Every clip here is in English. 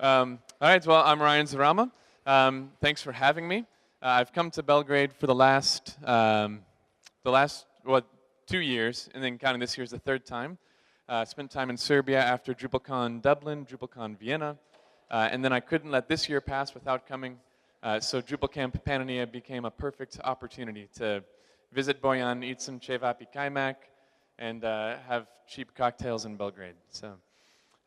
All right, well, I'm Ryan Szrama. Thanks for having me. I've come to Belgrade for the last, what, 2 years, and then counting this year is the third time. Spent time in Serbia after DrupalCon Dublin, DrupalCon Vienna, and then I couldn't let this year pass without coming. So DrupalCampPannonia became a perfect opportunity to visit Bojan, eat some cevapi kajmak, and have cheap cocktails in Belgrade. So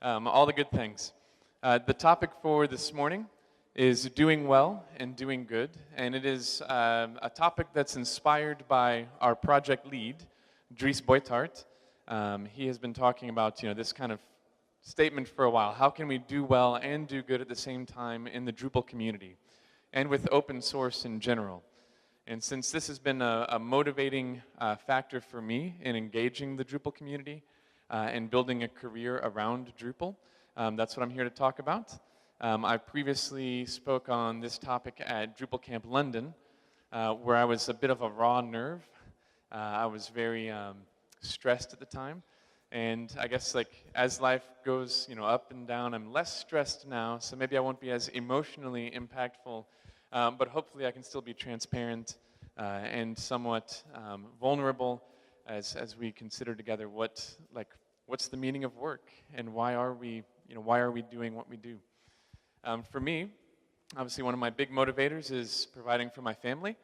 all the good things. The topic for this morning is doing well and doing good, and it is a topic that's inspired by our project lead, Dries Boytaert. He has been talking about this kind of statement for a while. How can we do well and do good at the same time in the Drupal community and with open source in general? And since this has been a motivating factor for me in engaging the Drupal community and building a career around Drupal, that's what I'm here to talk about. I previously spoke on this topic at DrupalCamp London, where I was a bit of a raw nerve. I was very stressed at the time, and I guess as life goes up and down, I'm less stressed now, so maybe I won't be as emotionally impactful, but hopefully I can still be transparent and somewhat vulnerable as we consider together what's the meaning of work and why are we doing what we do. For me, obviously one of my big motivators is providing for my family.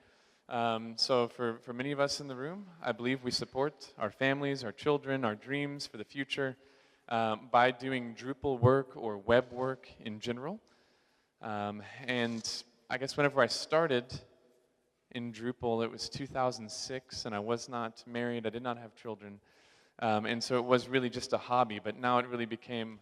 So for many of us in the room, I believe we support our families, our children, our dreams for the future by doing Drupal work or web work in general. And I guess whenever I started in Drupal, it was 2006, and I was not married, I did not have children. And so it was really just a hobby, but now it really became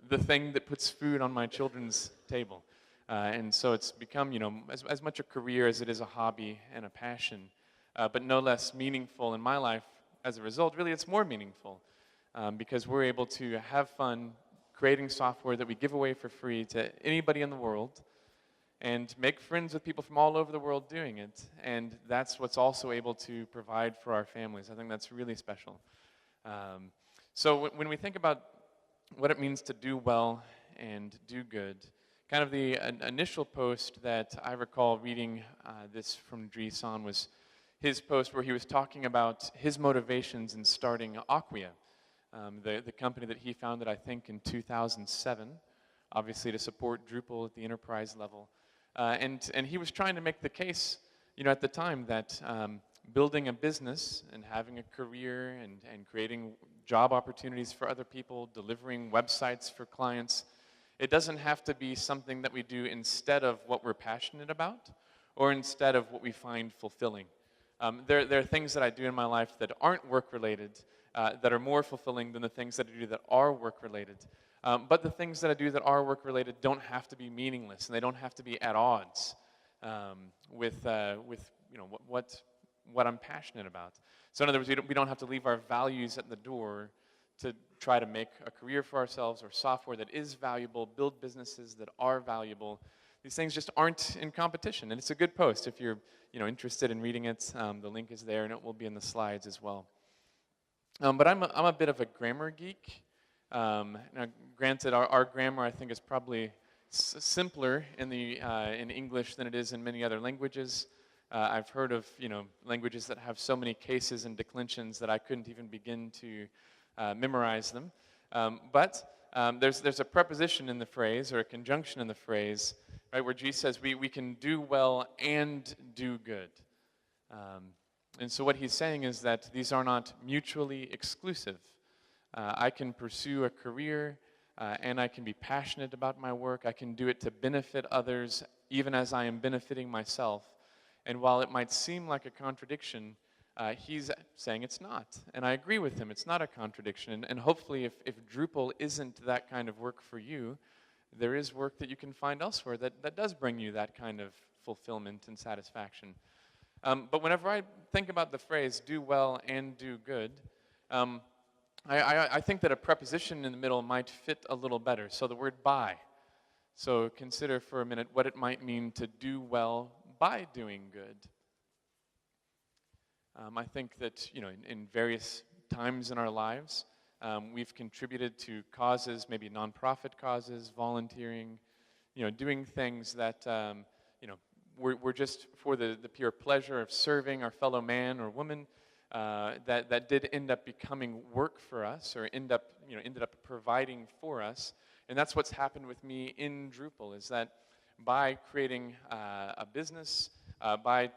the thing that puts food on my children's table. And so it's become, as much a career as it is a hobby and a passion, but no less meaningful in my life as a result. Really, it's more meaningful because we're able to have fun creating software that we give away for free to anybody in the world and make friends with people from all over the world doing it. And that's what's also able to provide for our families. I think that's really special. So when we think about what it means to do well and do good, kind of the initial post that I recall reading this from Dries on was his post where he was talking about his motivations in starting Acquia, the company that he founded, I think, in 2007, obviously to support Drupal at the enterprise level. And he was trying to make the case, at the time that building a business and having a career and creating job opportunities for other people, delivering websites for clients, it doesn't have to be something that we do instead of what we're passionate about or instead of what we find fulfilling. There are things that I do in my life that aren't work-related that are more fulfilling than the things that I do that are work-related. But the things that I do that are work-related don't have to be meaningless, and they don't have to be at odds with what I'm passionate about. So in other words, we don't have to leave our values at the door to try to make a career for ourselves or software that is valuable, build businesses that are valuable. These things just aren't in competition, and it's a good post. If you're interested in reading it, the link is there, and it will be in the slides as well. But I'm a bit of a grammar geek. Now, granted, our grammar, I think, is probably simpler in English than it is in many other languages. I've heard of languages that have so many cases and declensions that I couldn't even begin to memorize them. But there's a preposition in the phrase or a conjunction in the phrase, right, where G says we can do well and do good. And so what he's saying is that these are not mutually exclusive. I can pursue a career and I can be passionate about my work. I can do it to benefit others even as I am benefiting myself. And while it might seem like a contradiction, he's saying it's not. And I agree with him, it's not a contradiction. And hopefully if Drupal isn't that kind of work for you, there is work that you can find elsewhere that does bring you that kind of fulfillment and satisfaction. But whenever I think about the phrase, do well and do good, I think that a preposition in the middle might fit a little better. So the word by. So consider for a minute what it might mean to do well by doing good. I think that in various times in our lives, We've contributed to causes, maybe nonprofit causes, volunteering, doing things that, we're just for the pure pleasure of serving our fellow man or woman, that did end up becoming work for us, or ended up providing for us. And that's what's happened with me in Drupal, is that by creating a business, by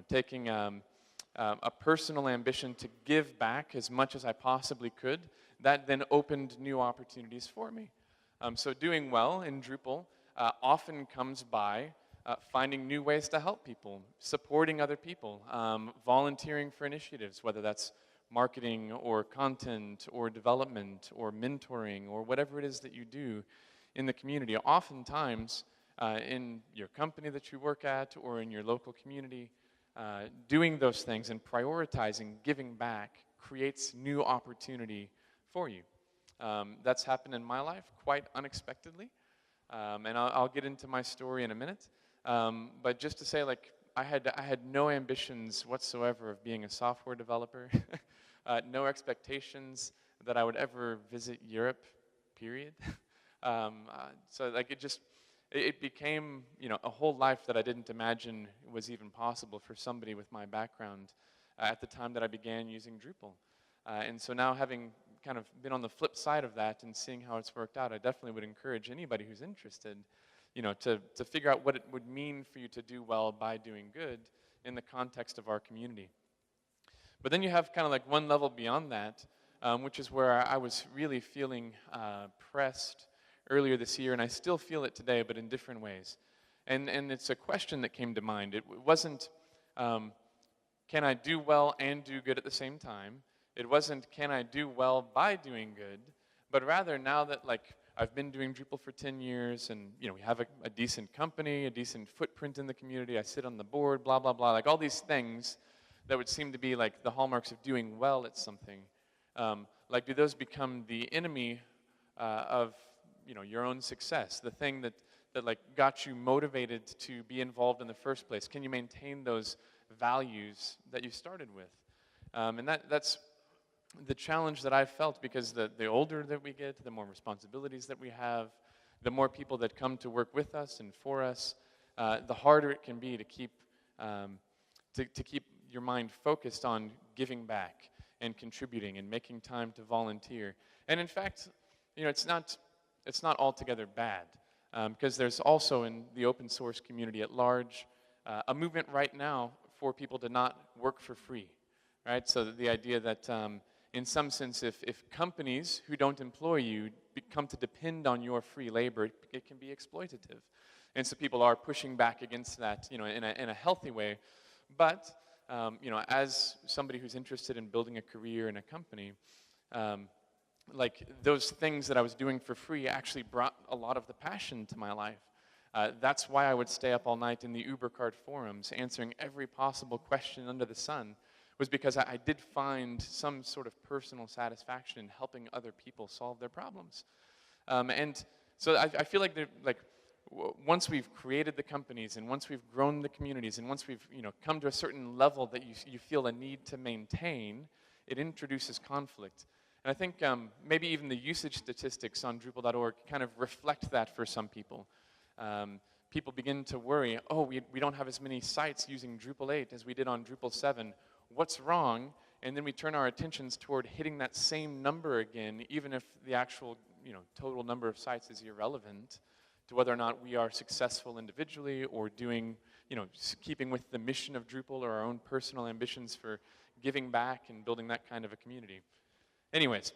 taking a personal ambition to give back as much as I possibly could, that then opened new opportunities for me. So doing well in Drupal often comes by finding new ways to help people, supporting other people, volunteering for initiatives, whether that's marketing or content or development or mentoring or whatever it is that you do in the community. Oftentimes, in your company that you work at or in your local community, doing those things and prioritizing giving back creates new opportunity for you. That's happened in my life quite unexpectedly, and I'll get into my story in a minute. But just to say, like, I had no ambitions whatsoever of being a software developer, no expectations that I would ever visit Europe, period. So like it became, a whole life that I didn't imagine was even possible for somebody with my background at the time that I began using Drupal. And so now, having kind of been on the flip side of that and seeing how it's worked out, I definitely would encourage anybody who's interested, to figure out what it would mean for you to do well by doing good in the context of our community. But then you have kind of like one level beyond that, which is where I was really feeling pressed earlier this year, and I still feel it today, but in different ways. And it's a question that came to mind. It wasn't, can I do well and do good at the same time? It wasn't, can I do well by doing good? But rather, now that I've been doing Drupal for 10 years, and we have a decent company, a decent footprint in the community, I sit on the board, blah, blah, blah, like all these things that would seem to be like the hallmarks of doing well at something. Do those become the enemy of your own success, the thing that got you motivated to be involved in the first place? Can you maintain those values that you started with? And that's the challenge that I've felt, because the older that we get, the more responsibilities that we have, the more people that come to work with us and for us, the harder it can be to keep your mind focused on giving back and contributing and making time to volunteer. And in fact, it's not altogether bad, because there's also in the open source community at large a movement right now for people to not work for free, right? So the idea that in some sense, if companies who don't employ you come to depend on your free labor, it can be exploitative. And so people are pushing back against that, in a healthy way. But as somebody who's interested in building a career in a company, those things that I was doing for free actually brought a lot of the passion to my life. That's why I would stay up all night in the UberCard forums answering every possible question under the sun, was because I did find some sort of personal satisfaction in helping other people solve their problems. And so I feel like once we've created the companies, and once we've grown the communities, and once we've come to a certain level that you feel a need to maintain, it introduces conflict. And I think maybe even the usage statistics on Drupal.org kind of reflect that for some people. People begin to worry, oh, we don't have as many sites using Drupal 8 as we did on Drupal 7. What's wrong? And then we turn our attentions toward hitting that same number again, even if the actual total number of sites is irrelevant to whether or not we are successful individually or doing, keeping with the mission of Drupal or our own personal ambitions for giving back and building that kind of a community. Anyways,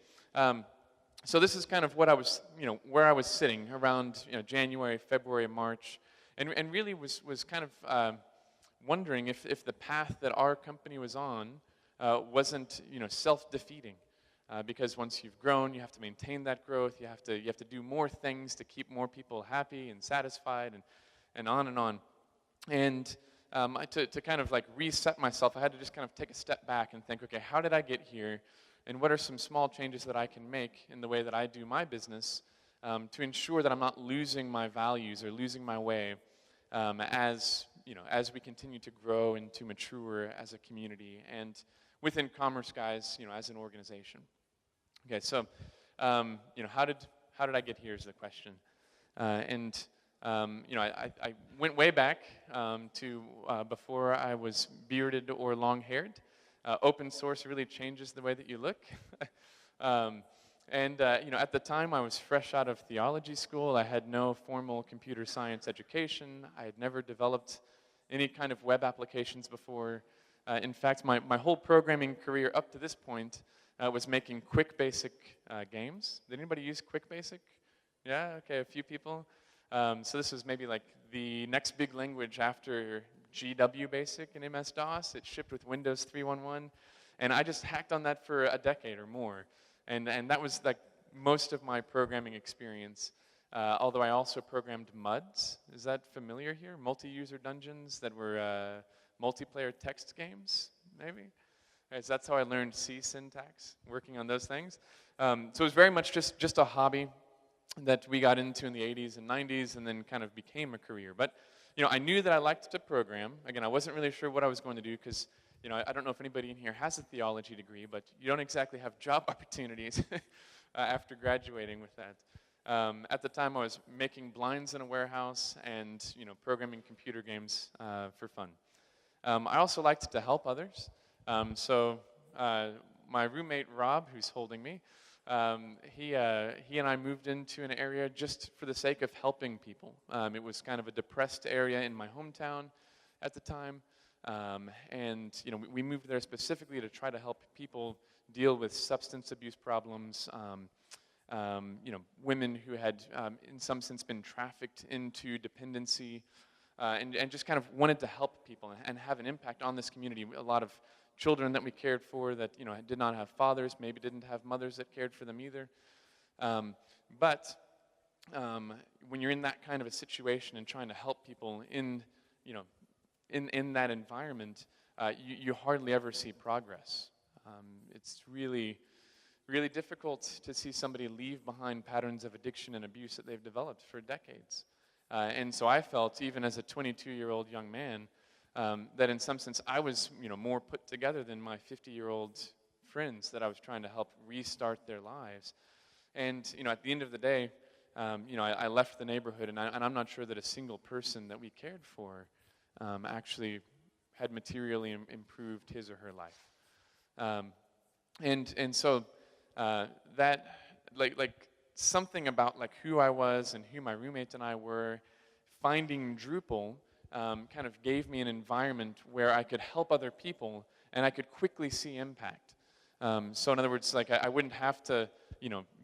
so this is kind of what I was, where I was sitting around January, February, March, and really was kind of wondering if the path that our company was on wasn't self-defeating, because once you've grown, you have to maintain that growth. You have to do more things to keep more people happy and satisfied, and on and on. And to kind of reset myself, I had to just kind of take a step back and think, okay, how did I get here? And what are some small changes that I can make in the way that I do my business to ensure that I'm not losing my values or losing my way as we continue to grow and to mature as a community and within Commerce Guys, as an organization. Okay, so how did I get here is the question, I went way back to before I was bearded or long-haired. Open source really changes the way that you look. At the time I was fresh out of theology school. I had no formal computer science education. I had never developed any kind of web applications before. In fact, my whole programming career up to this point was making quick basic games. Did anybody use quick basic? Yeah, okay, a few people. So this was maybe like the next big language after GW Basic in MS-DOS. It shipped with Windows 3.1.1, and I just hacked on that for a decade or more. And that was like most of my programming experience, although I also programmed MUDs. Is that familiar here? Multi-user dungeons that were multiplayer text games, maybe? Right, so that's how I learned C syntax, working on those things. So it was very much just a hobby that we got into in the 80s and 90s and then kind of became a career. But I knew that I liked to program. Again, I wasn't really sure what I was going to do because I don't know if anybody in here has a theology degree, but you don't exactly have job opportunities after graduating with that. At the time, I was making blinds in a warehouse and programming computer games for fun. I also liked to help others. My roommate Rob, who's holding me, he and I moved into an area just for the sake of helping people. It was kind of a depressed area in my hometown at the time. We moved there specifically to try to help people deal with substance abuse problems, women who had, in some sense, been trafficked into dependency, and just kind of wanted to help people and have an impact on this community. A lot of children that we cared for that, did not have fathers, maybe didn't have mothers that cared for them either. When you're in that kind of a situation and trying to help people in that environment, you hardly ever see progress. It's really, really difficult to see somebody leave behind patterns of addiction and abuse that they've developed for decades. And so I felt, even as a 22-year-old young man, that in some sense I was, more put together than my 50-year-old friends that I was trying to help restart their lives. And, at the end of the day, I left the neighborhood, and I'm not sure that a single person that we cared for actually had materially improved his or her life. So that, something about who I was and who my roommate and I were, finding Drupal kind of gave me an environment where I could help other people and I could quickly see impact. So in other words, I wouldn't have to,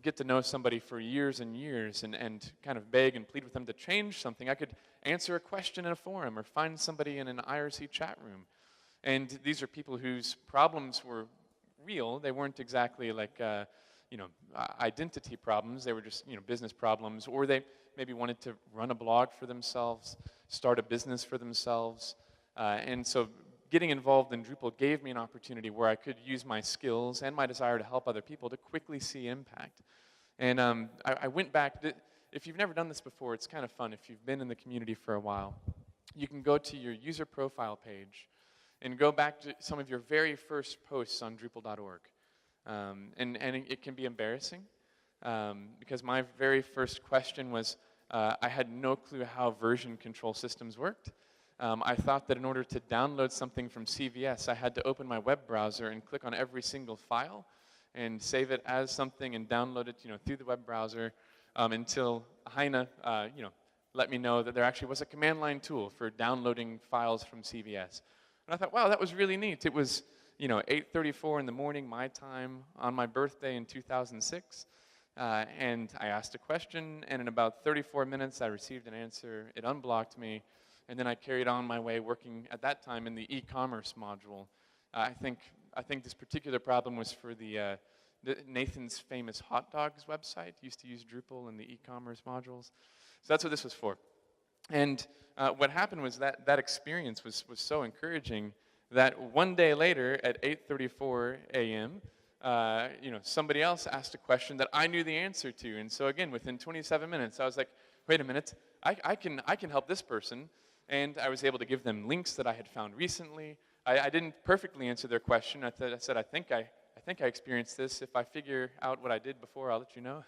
get to know somebody for years and years and kind of beg and plead with them to change something. I could answer a question in a forum or find somebody in an IRC chat room. And these are people whose problems were real. They weren't exactly identity problems. They were just, business problems. Or they maybe wanted to run a blog for themselves, start a business for themselves. And so getting involved in Drupal gave me an opportunity where I could use my skills and my desire to help other people to quickly see impact. And I went back. If you've never done this before, it's kind of fun. If you've been in the community for a while, you can go to your user profile page and go back to some of your very first posts on Drupal.org. And it can be embarrassing because my very first question was, I had no clue how version control systems worked. I thought that in order to download something from CVS, I had to open my web browser and click on every single file and save it as something and download it, through the web browser until Heine, let me know that there actually was a command line tool for downloading files from CVS. And I thought, wow, that was really neat. It was, 8:34 in the morning, my time, on my birthday in 2006. And I asked a question, and in about 34 minutes, I received an answer. It unblocked me. And then I carried on my way working at that time in the e-commerce module. I think this particular problem was for the Nathan's Famous Hot Dogs website. Used to use Drupal in the e-commerce modules. So that's what this was for. And what happened was that experience was so encouraging that one day later at 8:34 a.m., somebody else asked a question that I knew the answer to. And so again, within 27 minutes, I was like, wait a minute, I can help this person. And I was able to give them links that I had found recently. I didn't perfectly answer their question. I said, I think think I experienced this. If I figure out what I did before, I'll let you know.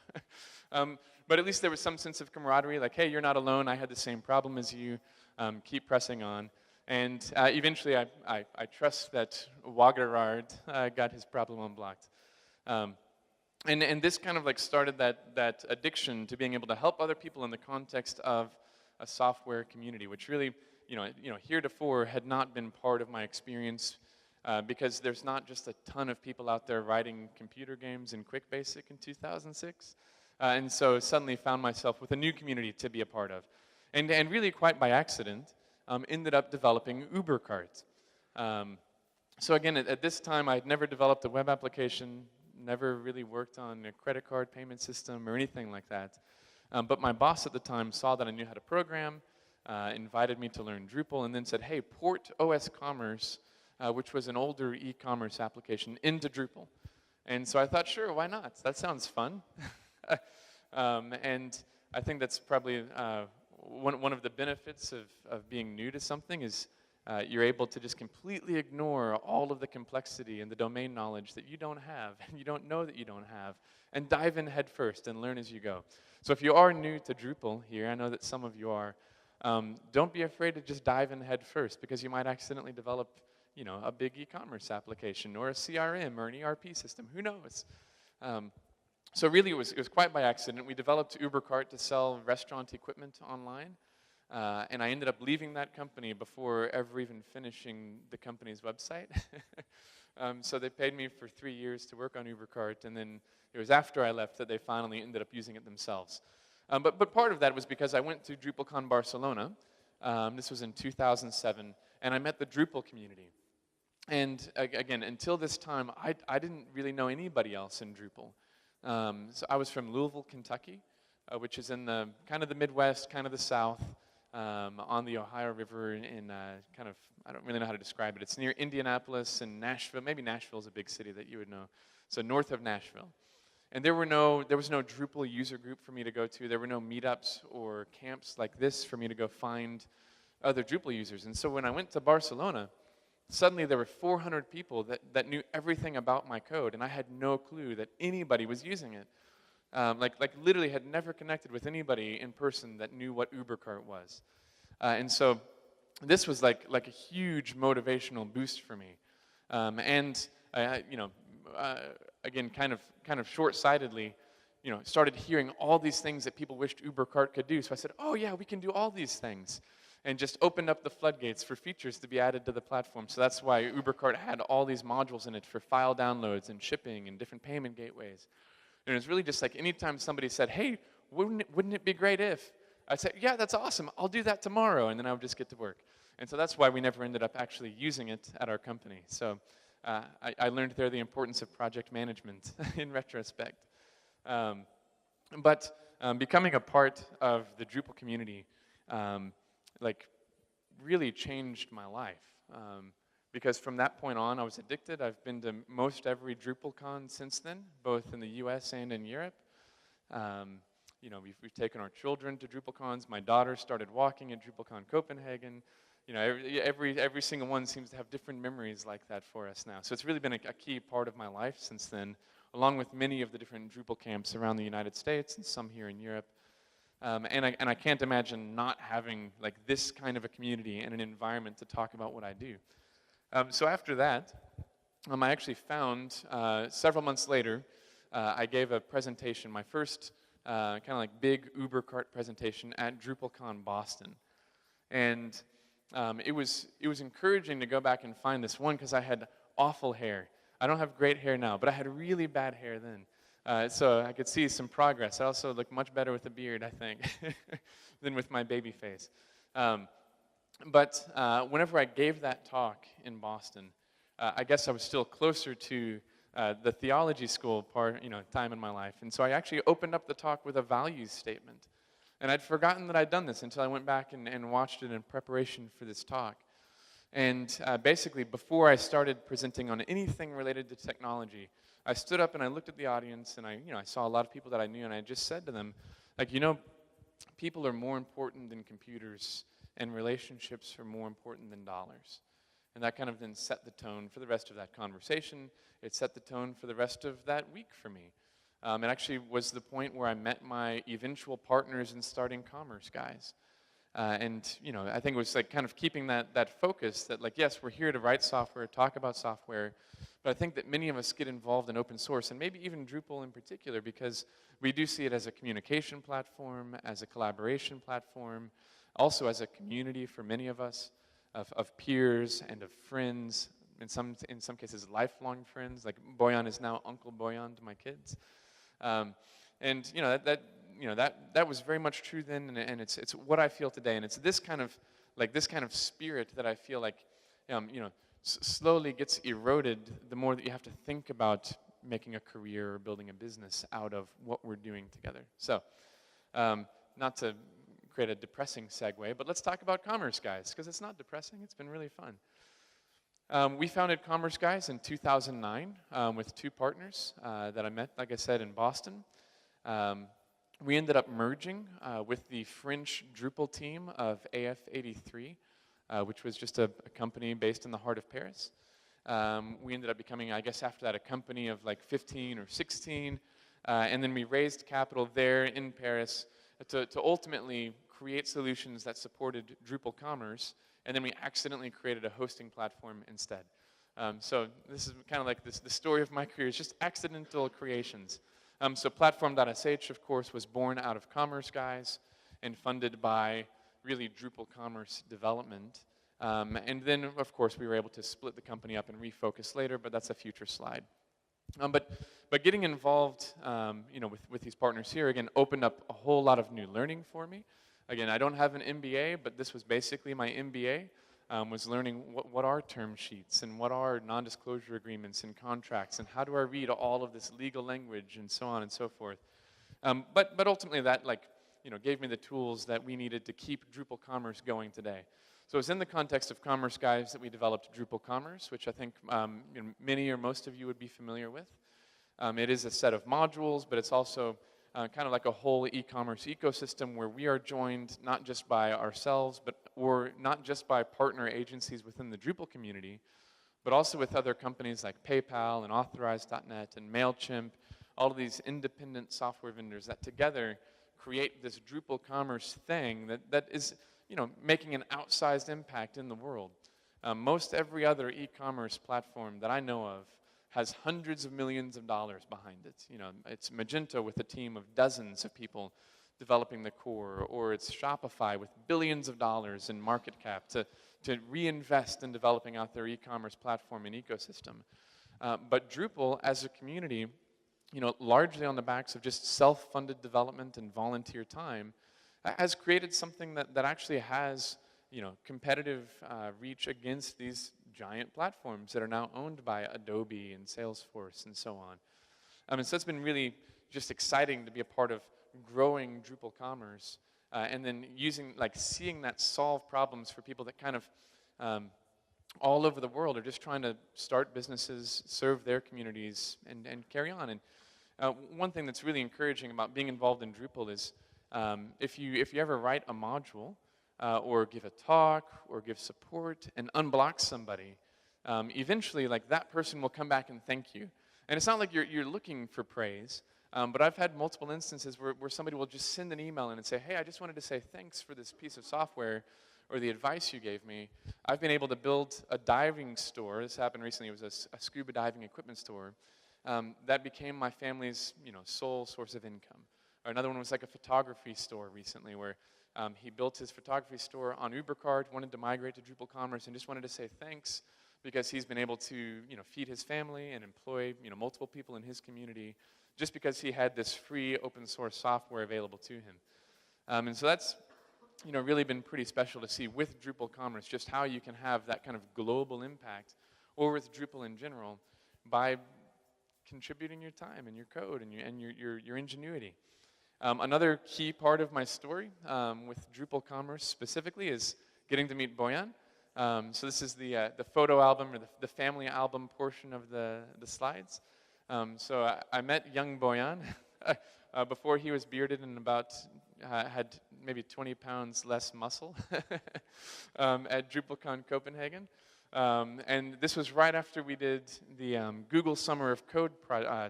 But at least there was some sense of camaraderie, like, hey, you're not alone. I had the same problem as you. Keep pressing on. And eventually, I trust that Wagerard got his problem unblocked. And this kind of like started that addiction to being able to help other people in the context of a software community, which really, heretofore had not been part of my experience because there's not just a ton of people out there writing computer games in Quick Basic in 2006. And so suddenly found myself with a new community to be a part of. And really quite by accident, ended up developing UberCart. So again, at this time, I had never developed a web application, never really worked on a credit card payment system or anything like that. But my boss at the time saw that I knew how to program, invited me to learn Drupal, and then said, hey, port OS Commerce, which was an older e-commerce application, into Drupal. And so I thought, sure, why not? That sounds fun. And I think that's probably one of the benefits of being new to something is you're able to just completely ignore all of the complexity and the domain knowledge that you don't have and you don't know that you don't have, and dive in head first and learn as you go. So if you are new to Drupal here, I know that some of you are, don't be afraid to just dive in head first, because you might accidentally develop a big e-commerce application or a CRM or an ERP system, who knows? So really it was quite by accident. We developed UberCart to sell restaurant equipment online. And I ended up leaving that company before ever even finishing the company's website. So they paid me for 3 years to work on UberCart, and then it was after I left that they finally ended up using it themselves. But part of that was because I went to DrupalCon Barcelona. This was in 2007, and I met the Drupal community. And again, until this time, I didn't really know anybody else in Drupal. So I was from Louisville, Kentucky, which is in the kind of the Midwest, kind of the South. On the Ohio River in kind of, I don't really know how to describe it. It's near Indianapolis and Nashville. Maybe Nashville's a big city that you would know. So north of Nashville. And there was no Drupal user group for me to go to. There were no meetups or camps like this for me to go find other Drupal users. And so when I went to Barcelona, suddenly there were 400 people that knew everything about my code, and I had no clue that anybody was using it. Like literally had never connected with anybody in person that knew what UberCart was. And so this was like a huge motivational boost for me. And again, kind of short-sightedly, started hearing all these things that people wished UberCart could do. So I said, oh yeah, we can do all these things. And just opened up the floodgates for features to be added to the platform. So that's why UberCart had all these modules in it for file downloads and shipping and different payment gateways. And it was really just like anytime somebody said, hey, wouldn't it be great if? I'd say, yeah, that's awesome. I'll do that tomorrow. And then I would just get to work. And so that's why we never ended up actually using it at our company. So I learned there the importance of project management in retrospect. But becoming a part of the Drupal community really changed my life. Because from that point on, I was addicted. I've been to most every DrupalCon since then, both in the US and in Europe. We've taken our children to DrupalCons. My daughter started walking at DrupalCon Copenhagen. Every single one seems to have different memories like that for us now. So it's really been a key part of my life since then, along with many of the different Drupal camps around the United States and some here in Europe. And I can't imagine not having this kind of a community and an environment to talk about what I do. So after that, I actually found, several months later, I gave a presentation, my first kind of big UberCart presentation at DrupalCon Boston. And it was encouraging to go back and find this one because I had awful hair. I don't have great hair now, but I had really bad hair then. So I could see some progress. I also look much better with a beard, I think, than with my baby face. But whenever I gave that talk in Boston, I guess I was still closer to the theology school time in my life. And so I actually opened up the talk with a values statement. And I'd forgotten that I'd done this until I went back and watched it in preparation for this talk. And basically, before I started presenting on anything related to technology, I stood up and I looked at the audience, and I saw a lot of people that I knew, and I just said to them, people are more important than computers, and relationships are more important than dollars. And that kind of then set the tone for the rest of that conversation. It set the tone for the rest of that week for me. It actually was the point where I met my eventual partners in starting Commerce Guys. And I think it was like kind of keeping that focus that like, yes, we're here to write software, talk about software, but I think that many of us get involved in open source, and maybe even Drupal in particular, because we do see it as a communication platform, as a collaboration platform, also as a community for many of us, of peers and of friends, in some cases lifelong friends. Like Boyan is now Uncle Boyan to my kids. And that was very much true then, and it's what I feel today, and it's this kind of spirit that I feel like slowly gets eroded the more that you have to think about making a career or building a business out of what we're doing together. So, not to create a depressing segue, but let's talk about Commerce Guys, because it's not depressing, it's been really fun. We founded Commerce Guys in 2009 with two partners that I met, like I said, in Boston. We ended up merging with the French Drupal team of AF83, which was just a company based in the heart of Paris. We ended up becoming, I guess after that, a company of like 15 or 16, and then we raised capital there in Paris to ultimately create solutions that supported Drupal commerce, and then we accidentally created a hosting platform instead. So this is kind of like the story of my career. It's just accidental creations. So Platform.sh, of course, was born out of Commerce Guys and funded by really Drupal commerce development. And then, of course, we were able to split the company up and refocus later, but that's a future slide. But getting involved, with these partners here, again, opened up a whole lot of new learning for me. Again, I don't have an MBA, but this was basically my MBA, was learning what are term sheets and what are non-disclosure agreements and contracts and how do I read all of this legal language and so on and so forth. But ultimately that gave me the tools that we needed to keep Drupal commerce going today. So it's in the context of Commerce Guys that we developed Drupal Commerce, which I think many or most of you would be familiar with. It is a set of modules, but it's also kind of like a whole e-commerce ecosystem where we are joined not just by ourselves, or not just by partner agencies within the Drupal community, but also with other companies like PayPal and Authorize.net and MailChimp, all of these independent software vendors that together create this Drupal commerce thing that is making an outsized impact in the world. Most every other e-commerce platform that I know of has hundreds of millions of dollars behind it. It's Magento with a team of dozens of people developing the core, or it's Shopify with billions of dollars in market cap to reinvest in developing out their e-commerce platform and ecosystem. But Drupal as a community, largely on the backs of just self-funded development and volunteer time, has created something that actually has competitive reach against these giant platforms that are now owned by Adobe and Salesforce and so on. So it's been really just exciting to be a part of growing Drupal commerce and then seeing that solve problems for people that kind of all over the world are just trying to start businesses, serve their communities, and carry on. And one thing that's really encouraging about being involved in Drupal is if you ever write a module, or give a talk, or give support, and unblock somebody, eventually, that person will come back and thank you. And it's not like you're looking for praise, but I've had multiple instances where somebody will just send an email in and say, hey, I just wanted to say thanks for this piece of software, or the advice you gave me. I've been able to build a diving store. This happened recently. It was a scuba diving equipment store that became my family's sole source of income. Or another one was like a photography store recently where he built his photography store on UberCard, wanted to migrate to Drupal Commerce, and just wanted to say thanks because he's been able to feed his family and employ multiple people in his community just because he had this free open source software available to him. And so that's really been pretty special to see with Drupal Commerce just how you can have that kind of global impact, or with Drupal in general, by contributing your time and your code and your ingenuity. Another key part of my story with Drupal Commerce specifically is getting to meet Boyan. So this is the photo album, or the family album portion of the slides. So I met young Boyan before he was bearded and had maybe 20 pounds less muscle at DrupalCon Copenhagen. And this was right after we did the Google Summer of Code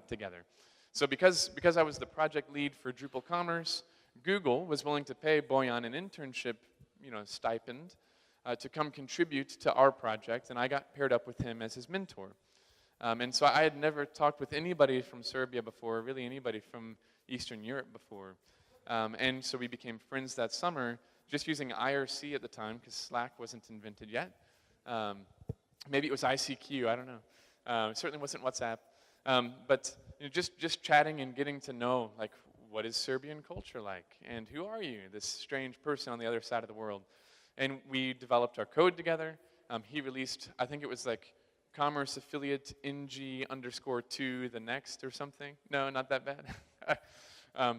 together. So because I was the project lead for Drupal Commerce, Google was willing to pay Boyan an internship, stipend to come contribute to our project, and I got paired up with him as his mentor. And so I had never talked with anybody from Serbia before, really anybody from Eastern Europe before. And so we became friends that summer, just using IRC at the time, because Slack wasn't invented yet. Maybe it was ICQ, I don't know. It certainly wasn't WhatsApp. But just chatting and getting to know, like, what is Serbian culture like? And who are you, this strange person on the other side of the world? And we developed our code together. He released, I think it was like commerce affiliate ng_2 the next or something. No, not that bad.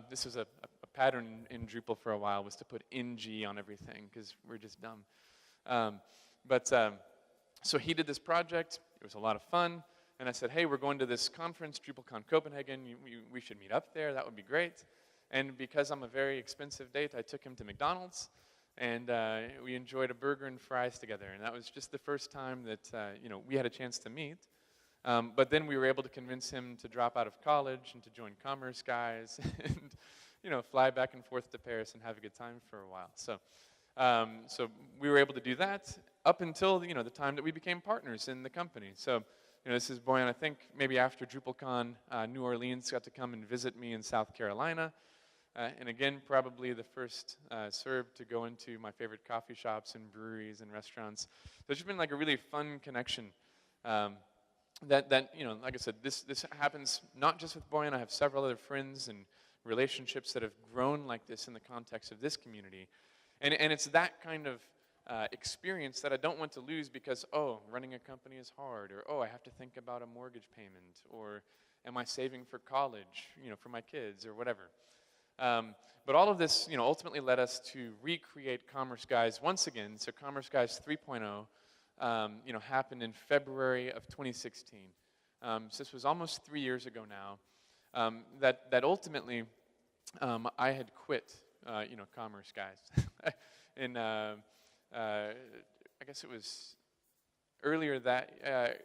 This was a pattern in Drupal for a while, was to put ng on everything, because we're just dumb. So he did this project. It was a lot of fun. And I said, hey, we're going to this conference, DrupalCon Copenhagen. We should meet up there. That would be great. And because I'm a very expensive date, I took him to McDonald's. And we enjoyed a burger and fries together. And that was just the first time that we had a chance to meet. But then we were able to convince him to drop out of college and to join Commerce Guys and fly back and forth to Paris and have a good time for a while. So we were able to do that up until the time that we became partners in the company. So this is Boyan. I think maybe after DrupalCon, New Orleans got to come and visit me in South Carolina. And again, probably the first Serb to go into my favorite coffee shops and breweries and restaurants. So it's just been like a really fun connection. That like I said, this happens not just with Boyan. I have several other friends and relationships that have grown like this in the context of this community. And it's that kind of experience that I don't want to lose because, running a company is hard, or, I have to think about a mortgage payment, or am I saving for college, for my kids, or whatever. But all of this, ultimately led us to recreate Commerce Guys once again. So Commerce Guys 3.0, happened in February of 2016. So this was almost 3 years ago now. That ultimately, I had quit, Commerce Guys. And I guess it was earlier that,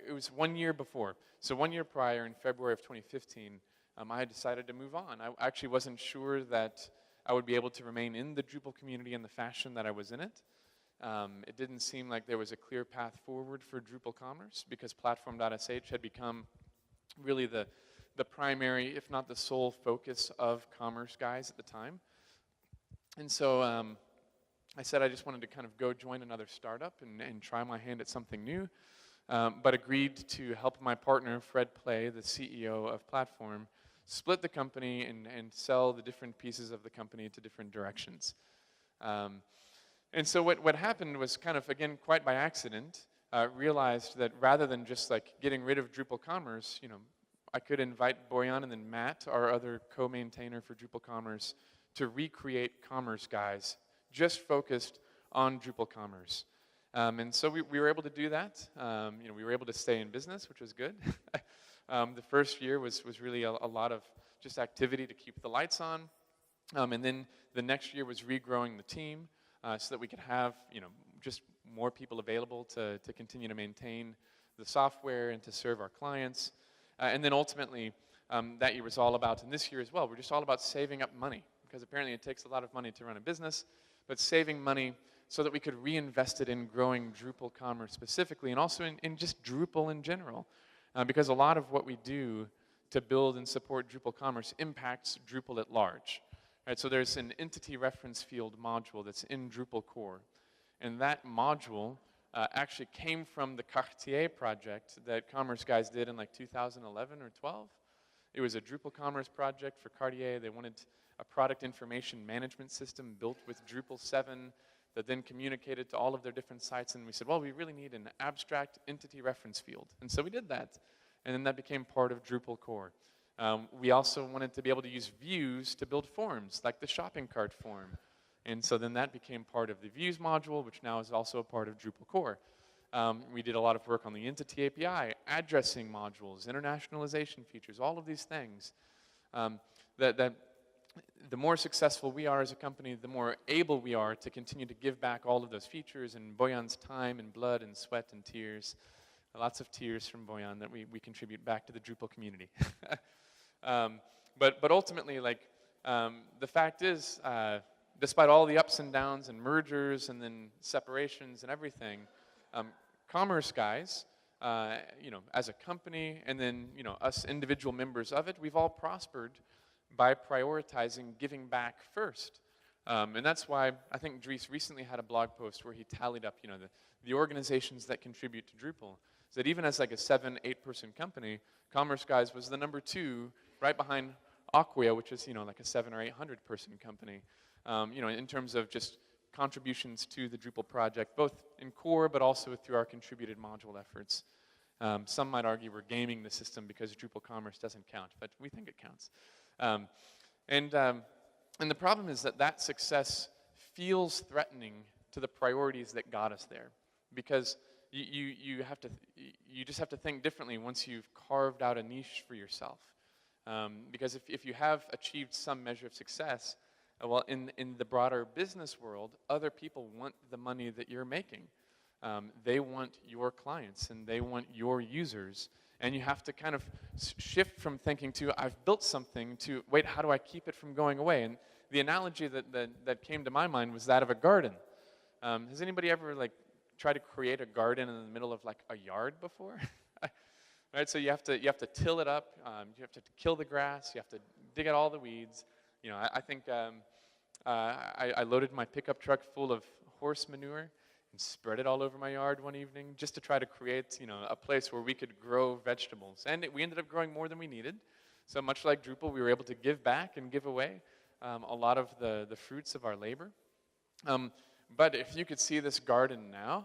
it was 1 year before. So 1 year prior, in February of 2015, I had decided to move on. I actually wasn't sure that I would be able to remain in the Drupal community in the fashion that I was in it. It didn't seem like there was a clear path forward for Drupal Commerce because Platform.sh had become really the primary, if not the sole focus of Commerce Guys at the time. And so I said I just wanted to kind of go join another startup and try my hand at something new, but agreed to help my partner, Fred Play, the CEO of Platform, split the company and sell the different pieces of the company to different directions. And so what happened was kind of, again, quite by accident, realized that rather than just like getting rid of Drupal Commerce, I could invite Boyan and then Matt, our other co-maintainer for Drupal Commerce, to recreate Commerce Guys, just focused on Drupal Commerce. And so we were able to do that. We were able to stay in business, which was good. The first year was really a lot of just activity to keep the lights on. And then the next year was regrowing the team so that we could have just more people available to continue to maintain the software and to serve our clients. And then ultimately, that year was all about, and this year as well, we're just all about saving up money, because apparently it takes a lot of money to run a business, but saving money so that we could reinvest it in growing Drupal Commerce specifically, and also in just Drupal in general. Because a lot of what we do to build and support Drupal Commerce impacts Drupal at large. Right, so there's an entity reference field module that's in Drupal core. And that module actually came from the Cartier project that Commerce Guys did in like 2011 or 12. It was a Drupal Commerce project for Cartier. They wanted a product information management system built with Drupal 7 that then communicated to all of their different sites. And we said, well, we really need an abstract entity reference field. And so we did that. And then that became part of Drupal core. We also wanted to be able to use views to build forms, like the shopping cart form. And so then that became part of the views module, which now is also a part of Drupal core. We did a lot of work on the entity API, addressing modules, internationalization features, all of these things that the more successful we are as a company, the more able we are to continue to give back all of those features and Boyan's time and blood and sweat and tears. Lots of tears from Boyan that we contribute back to the Drupal community. But ultimately, like, the fact is, despite all the ups and downs and mergers and then separations and everything, commerce guys, as a company, and then, us individual members of it, we've all prospered by prioritizing giving back first. And that's why I think Dries recently had a blog post where he tallied up, the organizations that contribute to Drupal. So that even as like a 7-8 person company, Commerce Guys was the number 2, right behind Acquia, which is, like a 700 or 800 person company. In terms of just contributions to the Drupal project, both in core, but also through our contributed module efforts. Some might argue we're gaming the system because Drupal Commerce doesn't count, but we think it counts. And the problem is that success feels threatening to the priorities that got us there, because you just have to think differently once you've carved out a niche for yourself. Because if you have achieved some measure of success, well, in the broader business world, other people want the money that you're making. They want your clients and they want your users. And you have to kind of shift from thinking to, I've built something, to, wait, how do I keep it from going away? And the analogy that came to my mind was that of a garden. Has anybody ever tried to create a garden in the middle of like a yard before? Right, so you have to till it up, you have to kill the grass, you have to dig out all the weeds. I think I loaded my pickup truck full of horse manure and spread it all over my yard one evening just to try to create, a place where we could grow vegetables. And we ended up growing more than we needed. So much like Drupal, we were able to give back and give away a lot of the fruits of our labor. But if you could see this garden now,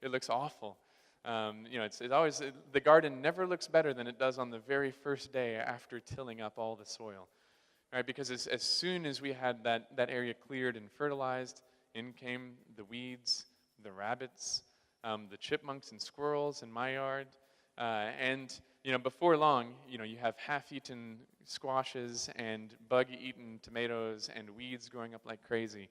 it looks awful. It's always, the garden never looks better than it does on the very first day after tilling up all the soil. Right? Because as soon as we had that area cleared and fertilized, in came the weeds, the rabbits, the chipmunks and squirrels in my yard. And before long, you have half-eaten squashes and bug-eaten tomatoes and weeds growing up like crazy.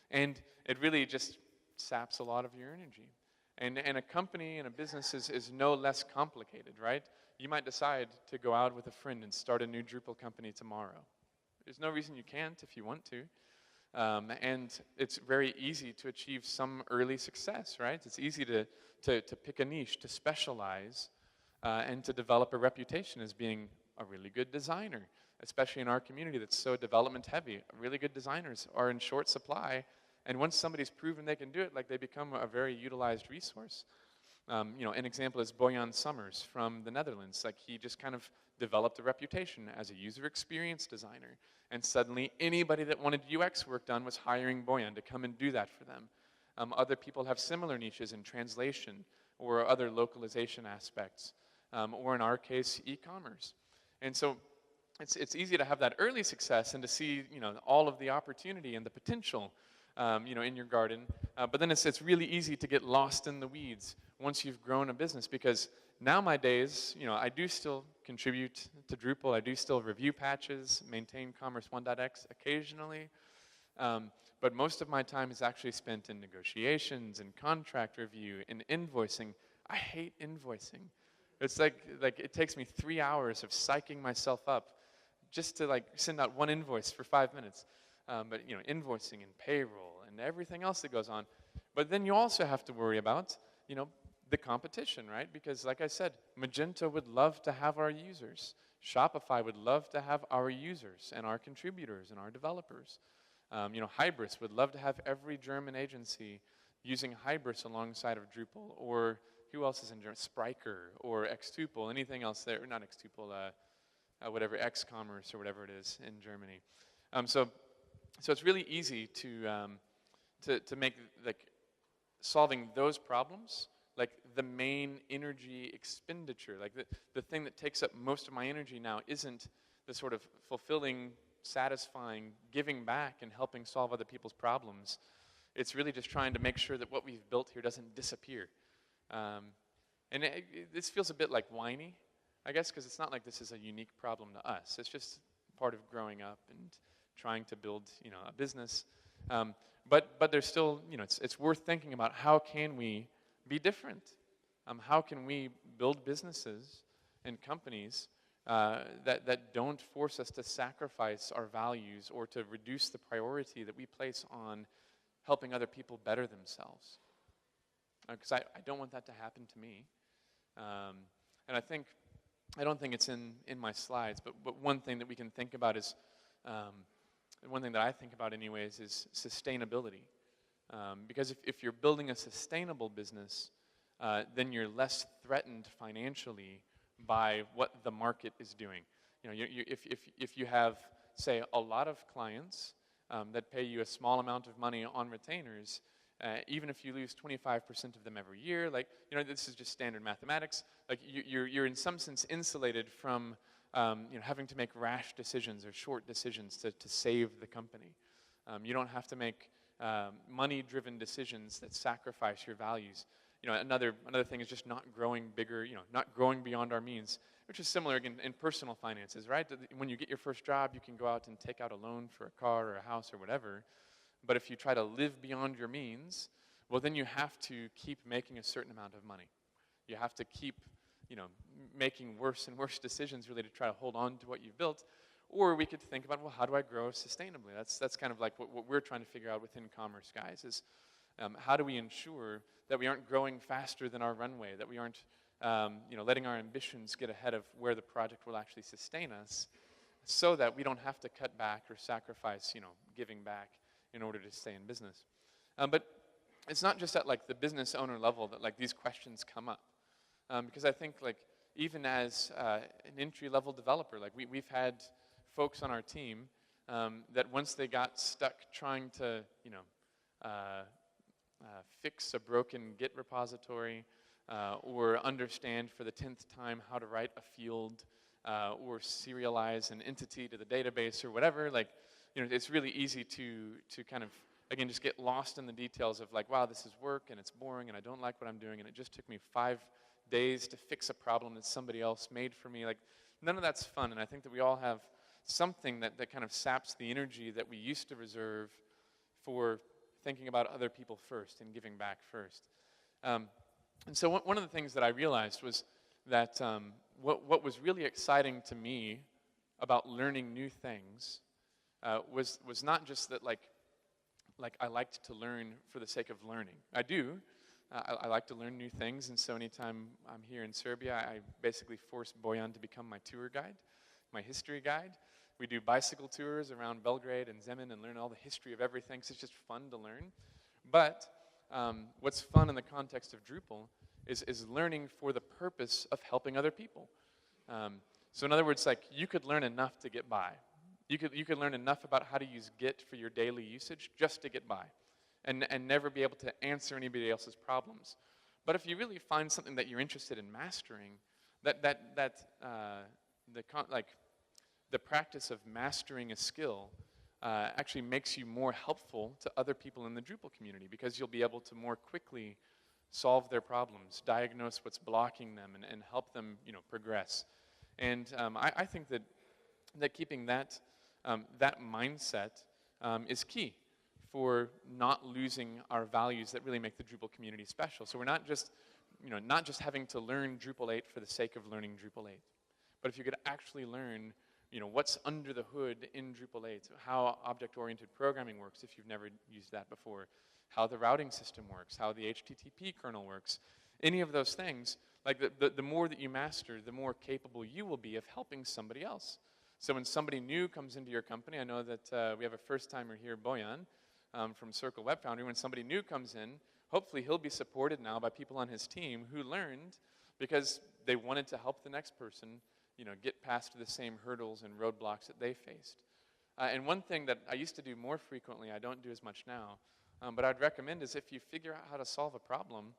And it really just saps a lot of your energy. And a company and a business is no less complicated, right? You might decide to go out with a friend and start a new Drupal company tomorrow. There's no reason you can't if you want to. And it's very easy to achieve some early success, right? It's easy to pick a niche, to specialize, and to develop a reputation as being a really good designer, especially in our community that's so development heavy. Really good designers are in short supply, and once somebody's proven they can do it, they become a very utilized resource. An example is Boyan Summers from the Netherlands. He just kind of developed a reputation as a user experience designer. And suddenly, anybody that wanted UX work done was hiring Boyan to come and do that for them. Other people have similar niches in translation or other localization aspects, or in our case, e-commerce. And so it's easy to have that early success and to see all of the opportunity and the potential in your garden. But then it's really easy to get lost in the weeds once you've grown a business, because nowadays, I do still contribute to Drupal. I do still review patches, maintain Commerce 1.x occasionally. But most of my time is actually spent in negotiations and contract review and invoicing. I hate invoicing. It's like it takes me 3 hours of psyching myself up just to send out one invoice for 5 minutes. But invoicing and payroll and everything else that goes on. But then you also have to worry about, the competition, right? Because like I said, Magento would love to have our users. Shopify would love to have our users and our contributors and our developers. Hybris would love to have every German agency using Hybris alongside of Drupal, or who else is in German? Spryker or Xtuple, anything else there, not Xtuple, whatever, Xcommerce or whatever it is in Germany. So it's really easy to make solving those problems the main energy expenditure. The thing that takes up most of my energy now isn't the sort of fulfilling, satisfying, giving back and helping solve other people's problems. It's really just trying to make sure that what we've built here doesn't disappear. And this feels a bit whiny, I guess, because it's not like this is a unique problem to us. It's just part of growing up and trying to build, a business. But there's still, it's worth thinking about how can we be different? How can we build businesses and companies that don't force us to sacrifice our values or to reduce the priority that we place on helping other people better themselves? Because I don't want that to happen to me. And I don't think it's in my slides, but one thing that we can think about is, one thing that I think about anyways is sustainability. Because if you're building a sustainable business, then you're less threatened financially by what the market is doing. If you have, say, a lot of clients that pay you a small amount of money on retainers, even if you lose 25% of them every year, this is just standard mathematics. You're in some sense insulated from having to make rash decisions or short decisions to save the company. You don't have to make money-driven decisions that sacrifice your values. Another thing is just not growing bigger, not growing beyond our means, which is similar again in personal finances, right? When you get your first job, you can go out and take out a loan for a car or a house or whatever. But if you try to live beyond your means, well, then you have to keep making a certain amount of money. You have to keep, making worse and worse decisions really to try to hold on to what you've built. Or we could think about, well, how do I grow sustainably? That's kind of like what we're trying to figure out within Commerce Guys is how do we ensure that we aren't growing faster than our runway, that we aren't letting our ambitions get ahead of where the project will actually sustain us, so that we don't have to cut back or sacrifice, giving back in order to stay in business. But it's not just at the business owner level that these questions come up. Because I think even as an entry-level developer, we've had folks on our team that once they got stuck trying to, fix a broken Git repository or understand for the 10th time how to write a field or serialize an entity to the database or whatever, it's really easy to kind of, again, just get lost in the details of wow, this is work and it's boring and I don't like what I'm doing and it just took me 5 days to fix a problem that somebody else made for me. None of that's fun, and I think that we all have something that kind of saps the energy that we used to reserve for thinking about other people first and giving back first. And so one of the things that I realized was that what was really exciting to me about learning new things was not just that I liked to learn for the sake of learning. I do. I like to learn new things, and so anytime I'm here in Serbia, I basically force Bojan to become my tour guide, my history guide. We do bicycle tours around Belgrade and Zemun and learn all the history of everything, so it's just fun to learn. But what's fun in the context of Drupal is learning for the purpose of helping other people. So in other words, you could learn enough to get by. You could learn enough about how to use Git for your daily usage just to get by, and never be able to answer anybody else's problems. But if you really find something that you're interested in mastering, the practice of mastering a skill actually makes you more helpful to other people in the Drupal community, because you'll be able to more quickly solve their problems, diagnose what's blocking them, and help them progress. And I think that keeping that mindset is key for not losing our values that really make the Drupal community special. So we're not just having to learn Drupal 8 for the sake of learning Drupal 8, but if you could actually learn what's under the hood in Drupal 8, how object-oriented programming works if you've never used that before, how the routing system works, how the HTTP kernel works, any of those things, the more that you master, the more capable you will be of helping somebody else. So when somebody new comes into your company, I know that we have a first-timer here, Bojan, from Circle Web Foundry. When somebody new comes in, hopefully he'll be supported now by people on his team who learned because they wanted to help the next person get past the same hurdles and roadblocks that they faced. And one thing that I used to do more frequently, I don't do as much now, but I'd recommend is if you figure out how to solve a problem,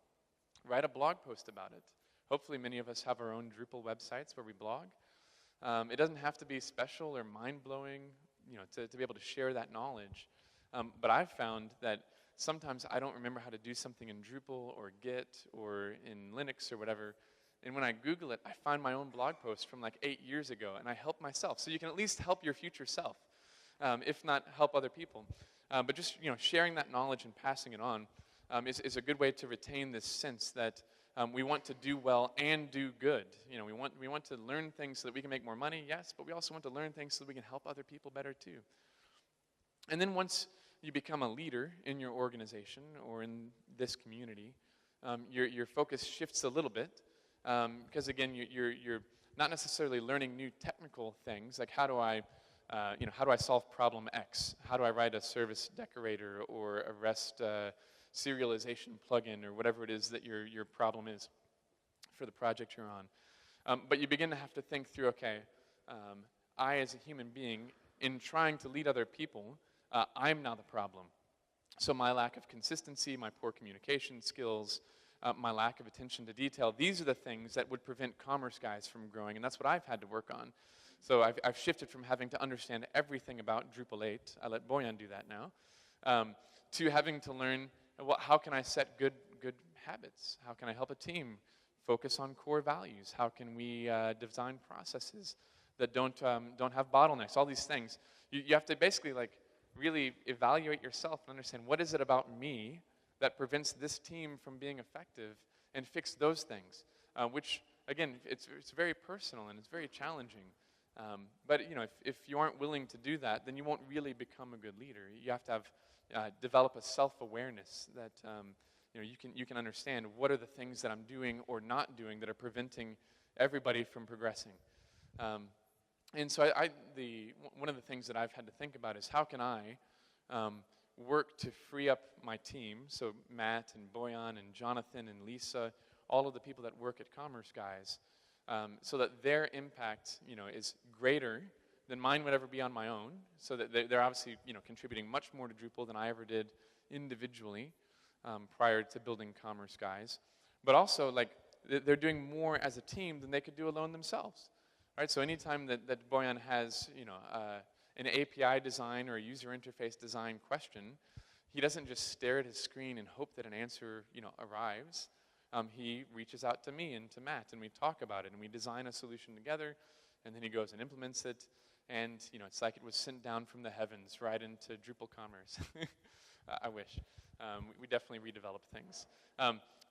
write a blog post about it. Hopefully many of us have our own Drupal websites where we blog. It doesn't have to be special or mind-blowing, to be able to share that knowledge. But I've found that sometimes I don't remember how to do something in Drupal or Git or in Linux or whatever, And when I Google it, I find my own blog post from like 8 years ago, and I help myself. So you can at least help your future self, if not help other people. But just sharing that knowledge and passing it on is a good way to retain this sense that we want to do well and do good. We want to learn things so that we can make more money, yes, but we also want to learn things so that we can help other people better too. And then once you become a leader in your organization or in this community, your focus shifts a little bit. Because again, you're not necessarily learning new technical things, like how do I solve problem X? How do I write a service decorator or a REST serialization plugin or whatever it is that your problem is for the project you're on. But you begin to have to think through, okay, I as a human being, in trying to lead other people, I'm now the problem. So my lack of consistency, my poor communication skills, my lack of attention to detail, these are the things that would prevent Commerce Guys from growing, and that's what I've had to work on. So I've shifted from having to understand everything about Drupal 8, I let Boyan do that now, to having to learn, how can I set good habits? How can I help a team focus on core values? How can we design processes that don't have bottlenecks? All these things. You have to basically really evaluate yourself and understand, what is it about me that prevents this team from being effective, and fix those things, which, again, it's very personal and it's very challenging. But if you aren't willing to do that, then you won't really become a good leader. You have to develop a self-awareness that you can understand what are the things that I'm doing or not doing that are preventing everybody from progressing. And so one of the things that I've had to think about is, how can I work to free up my team, so Matt and Boyan and Jonathan and Lisa, all of the people that work at Commerce Guys, so that their impact is greater than mine would ever be on my own, so that they're obviously contributing much more to Drupal than I ever did individually prior to building Commerce Guys, but also they're doing more as a team than they could do alone themselves. Right? So anytime that Boyan has an API design or a user interface design question, he doesn't just stare at his screen and hope that an answer arrives. He reaches out to me and to Matt, and we talk about it, and we design a solution together, and then he goes and implements it, and it's like it was sent down from the heavens right into Drupal Commerce. I wish. We definitely redevelop things.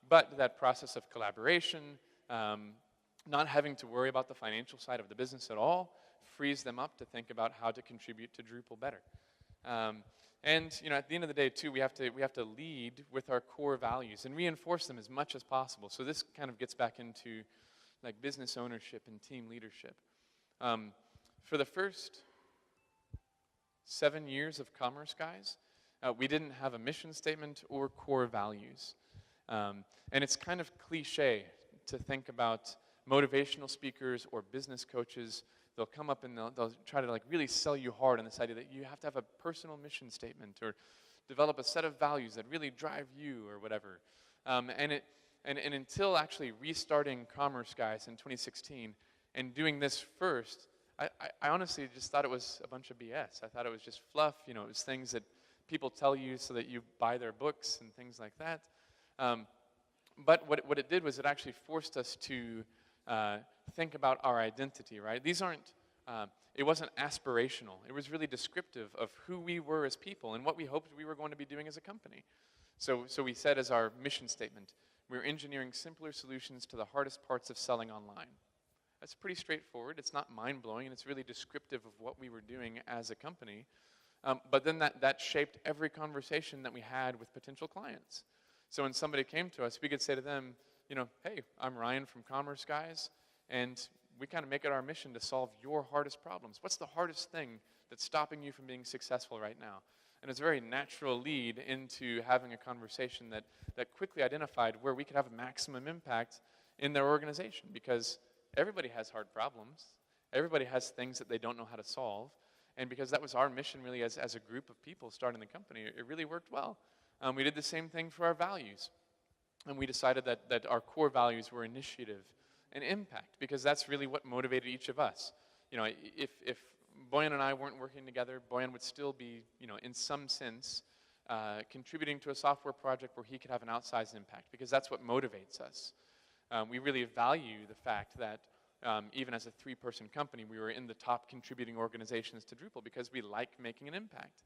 But that process of collaboration, not having to worry about the financial side of the business at all, frees them up to think about how to contribute to Drupal better. And at the end of the day, too, we have to lead with our core values and reinforce them as much as possible. So this kind of gets back into business ownership and team leadership. For the first 7 years of Commerce Guys, we didn't have a mission statement or core values. And it's kind of cliche to think about motivational speakers or business coaches. They'll come up and they'll try to really sell you hard on this idea that you have to have a personal mission statement or develop a set of values that really drive you or whatever. And until actually restarting Commerce Guys in 2016 and doing this first, I honestly just thought it was a bunch of BS. I thought it was just fluff. It was things that people tell you so that you buy their books and things like that. But what it did was it actually forced us to think about our identity, right? These aren't, it wasn't aspirational. It was really descriptive of who we were as people and what we hoped we were going to be doing as a company. So we said as our mission statement, we're engineering simpler solutions to the hardest parts of selling online. That's pretty straightforward. It's not mind-blowing, and it's really descriptive of what we were doing as a company. But then that shaped every conversation that we had with potential clients. So when somebody came to us, we could say to them, hey, I'm Ryan from Commerce Guys, and we kind of make it our mission to solve your hardest problems. What's the hardest thing that's stopping you from being successful right now? And it's a very natural lead into having a conversation that quickly identified where we could have a maximum impact in their organization, because everybody has hard problems. Everybody has things that they don't know how to solve. And because that was our mission really as a group of people starting the company, it really worked well. We did the same thing for our values. And we decided that our core values were initiative and impact, because that's really what motivated each of us. If Boyan and I weren't working together, Boyan would still be, in some sense, contributing to a software project where he could have an outsized impact, because that's what motivates us. we really value the fact that even as a 3-person company, we were in the top contributing organizations to Drupal because we like making an impact.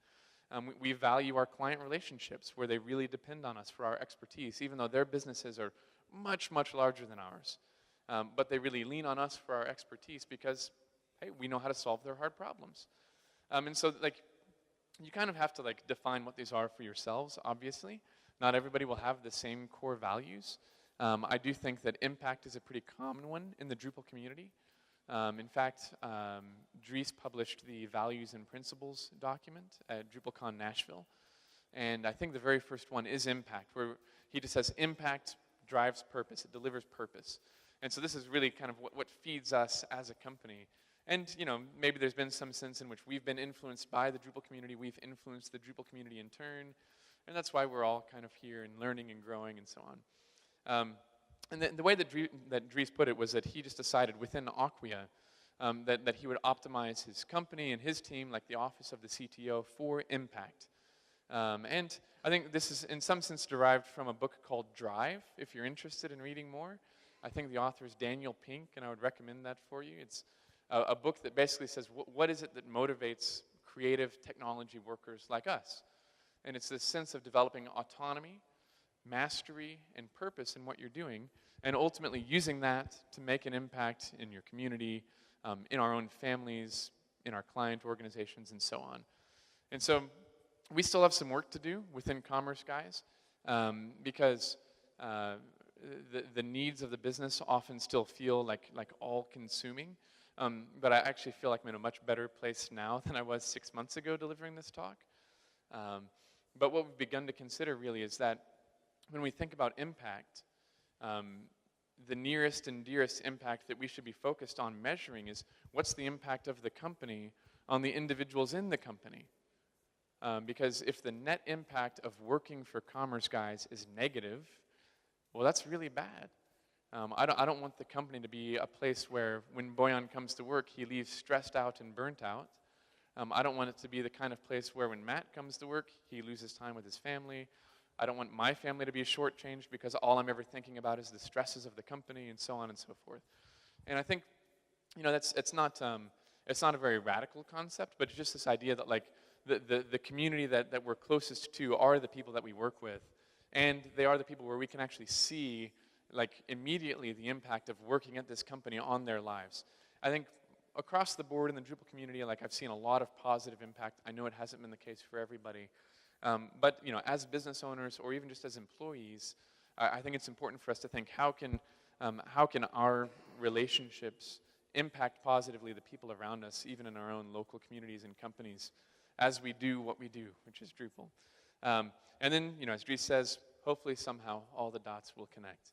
We value our client relationships where they really depend on us for our expertise, even though their businesses are much, much larger than ours. But they really lean on us for our expertise because, hey, we know how to solve their hard problems. And so, like, you kind of have to, like, define what these are for yourselves, obviously. Not everybody will have the same core values. I do think that impact is a pretty common one in the Drupal community. In fact, Dries published the Values and Principles document at DrupalCon Nashville. And I think the very first one is impact, where he just says impact drives purpose, it delivers purpose. And so this is really kind of what feeds us as a company. And, you know, maybe there's been some sense in which we've been influenced by the Drupal community, we've influenced the Drupal community in turn, and that's why we're all kind of here and learning and growing and so on. And the way that Dries put it was that he just decided within Acquia that he would optimize his company and his team, like the office of the CTO, for impact. And I think this is in some sense derived from a book called Drive, if you're interested in reading more. I think the author is Daniel Pink, and I would recommend that for you. It's a book that basically says, what is it that motivates creative technology workers like us? And it's this sense of developing autonomy, mastery, and purpose in what you're doing, and ultimately using that to make an impact in your community, in our own families, in our client organizations, and so on. And so we still have some work to do within Commerce Guys, because the needs of the business often still feel like all-consuming. But I actually feel like I'm in a much better place now than I was 6 months ago delivering this talk. But what we've begun to consider really is that when we think about impact, the nearest and dearest impact that we should be focused on measuring is what's the impact of the company on the individuals in the company. Because if the net impact of working for Commerce Guys is negative, well, that's really bad. I don't want the company to be a place where when Boyan comes to work, he leaves stressed out and burnt out. I don't want it to be the kind of place where when Matt comes to work, he loses time with his family. I don't want my family to be shortchanged because all I'm ever thinking about is the stresses of the company and so on and so forth. And I think, you know, it's not a very radical concept, but it's just this idea that, like, the community that we're closest to are the people that we work with, and they are the people where we can actually see, like, immediately the impact of working at this company on their lives. I think across the board in the Drupal community, like, I've seen a lot of positive impact. I know it hasn't been the case for everybody. But, you know, as business owners or even just as employees, I think it's important for us to think, how can our relationships impact positively the people around us, even in our own local communities and companies, as we do what we do, which is Drupal. And then, you know, as Dries says, hopefully somehow all the dots will connect.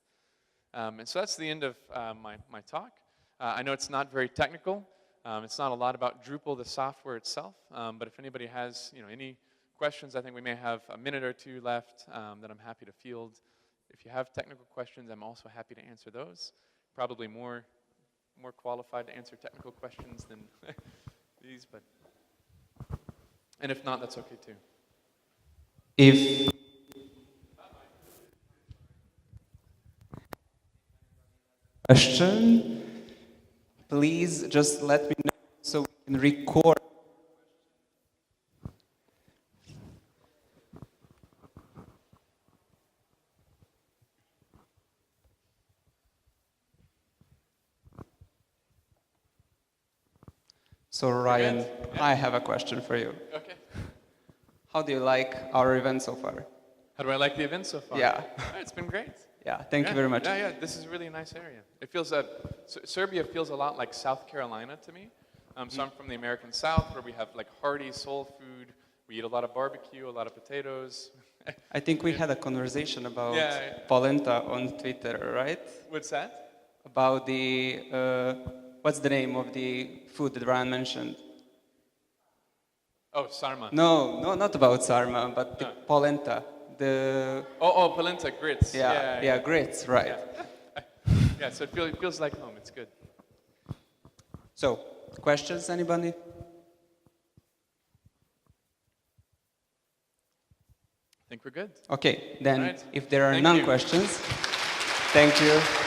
And so that's the end of my talk. I know it's not very technical. It's not a lot about Drupal, the software itself. But if anybody has, you know, any questions, I think we may have a minute or two left that I'm happy to field. If you have technical questions, I'm also happy to answer those. Probably more qualified to answer technical questions than these, but and if not, that's okay too. If question, please just let me know so we can record. So Ryan, Yeah. I have a question for you. Okay. How do you like our event so far? How do I like the event so far? Yeah. It's been great. Yeah, thank you very much. Yeah, this is a really nice area. It feels Serbia feels a lot like South Carolina to me. So I'm from the American South, where we have, like, hearty soul food. We eat a lot of barbecue, a lot of potatoes. I think we had a conversation about Yeah. polenta on Twitter, right? What's that? About the, what's the name of the food that Ryan mentioned? Oh, Szrama. No, not about Szrama, but the polenta. The Oh, polenta, grits. yeah, grits, right. Yeah, yeah, so it feels like home. It's good. So, questions, anybody? I think we're good. Okay, then All right. if there are Thank none you. questions, thank you.